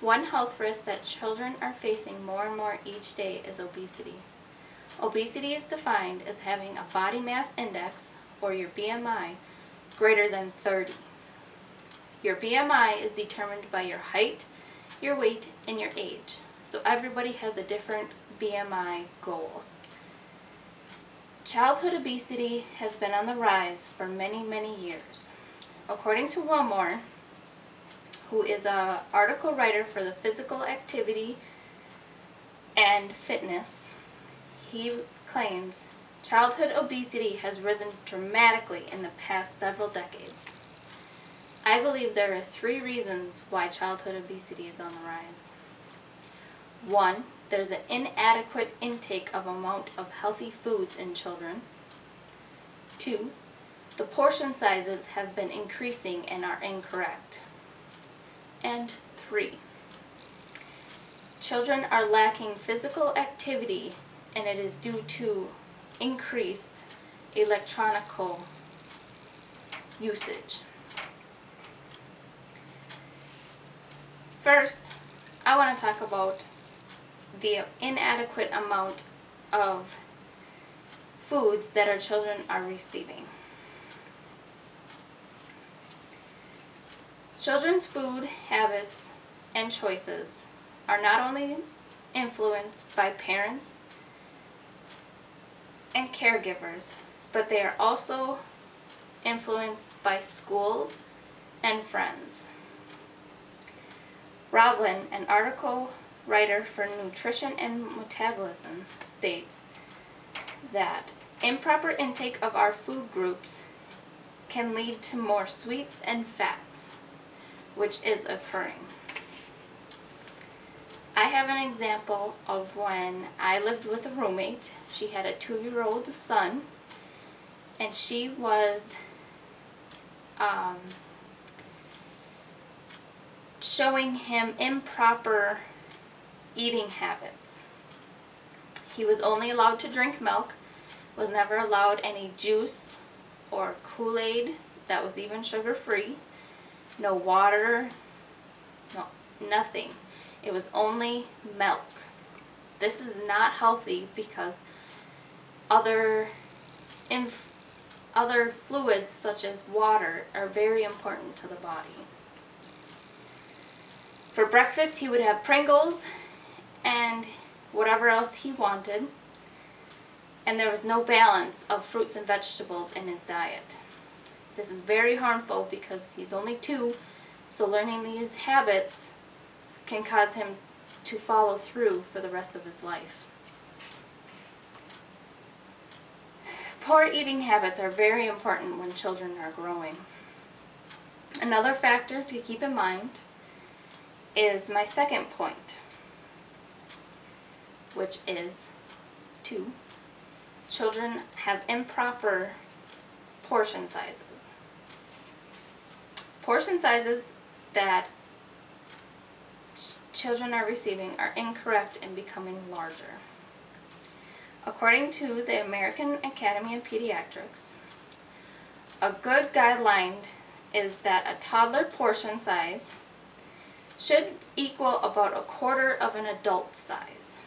One health risk that children are facing more and more each day is obesity. Obesity is defined as having a body mass index, or your BMI, greater than 30. Your BMI is determined by your height, your weight, and your age. So everybody has a different BMI goal. Childhood obesity has been on the rise for many, many years. According to Wilmore, who is an article writer for the Physical Activity and Fitness, he claims childhood obesity has risen dramatically in the past several decades. I believe there are 3 reasons why childhood obesity is on the rise. 1, there's an inadequate intake of amount of healthy foods in children. 2, the portion sizes have been increasing and are incorrect. And 3, children are lacking physical activity, and it is due to increased electronical usage. First, I want to talk about the inadequate amount of foods that our children are receiving. Children's food habits and choices are not only influenced by parents and caregivers, but they are also influenced by schools and friends. Roblin, an article writer for Nutrition and Metabolism, states that improper intake of our food groups can lead to more sweets and fats, which is occurring. I have an example of when I lived with a roommate. She had a 2-year-old son, and she was showing him improper eating habits. He was only allowed to drink milk, was never allowed any juice or Kool-Aid that was even sugar-free, no water, no, nothing. It was only milk. This is not healthy because other fluids such as water are very important to the body. For breakfast, he would have Pringles and whatever else he wanted, and there was no balance of fruits and vegetables in his diet. This is very harmful because he's only 2, so learning these habits can cause him to follow through for the rest of his life. Poor eating habits are very important when children are growing. Another factor to keep in mind is my second point, which is 2, children have improper portion sizes. Portion sizes that children are receiving are incorrect and becoming larger. According to the American Academy of Pediatrics, a good guideline is that a toddler portion size should equal about 1/4 of an adult size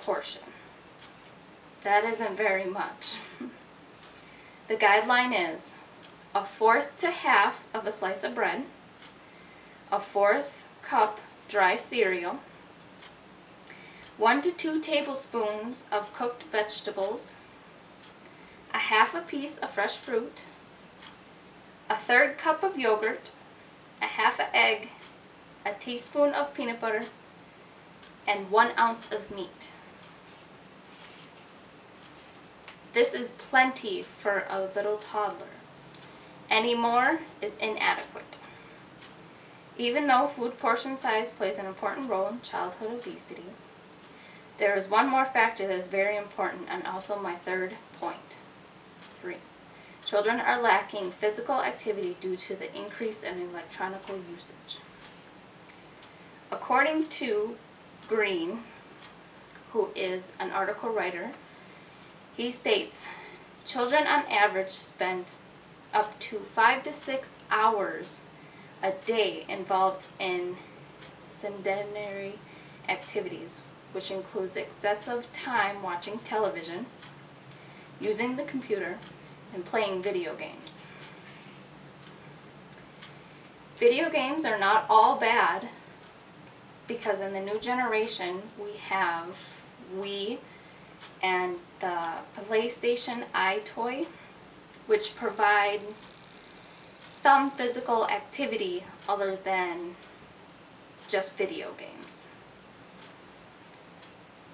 portion. That isn't very much. The guideline is 1/4 to 1/2 of a slice of bread, 1/4 cup dry cereal, 1 to 2 tablespoons of cooked vegetables, 1/2 piece of fresh fruit, 1/3 cup of yogurt, 1/2 egg, a teaspoon of peanut butter, and 1 ounce of meat. This is plenty for a little toddler. Any more is inadequate. Even though food portion size plays an important role in childhood obesity, there is one more factor that is very important, and also my third point. 3, children are lacking physical activity due to the increase in electronic usage. According to Green, who is an article writer, he states children on average spend up to 5 to 6 hours a day involved in sedentary activities, which includes excessive time watching television, using the computer, and playing video games. Video games are not all bad, because in the new generation we have Wii and the PlayStation iToy, which provide some physical activity other than just video games.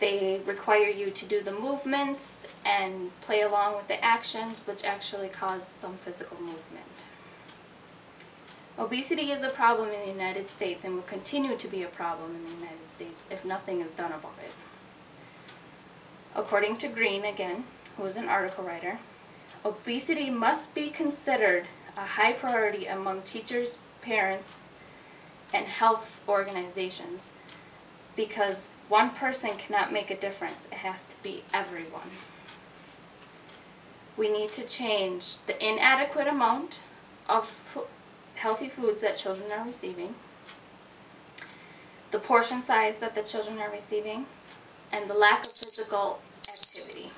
They require you to do the movements and play along with the actions, which actually cause some physical movement. Obesity is a problem in the United States and will continue to be a problem in the United States if nothing is done about it. According to Green, again, who is an article writer, obesity must be considered a high priority among teachers, parents, and health organizations, because one person cannot make a difference. It has to be everyone. We need to change the inadequate amount of healthy foods that children are receiving, the portion size that the children are receiving, and the lack of physical activity.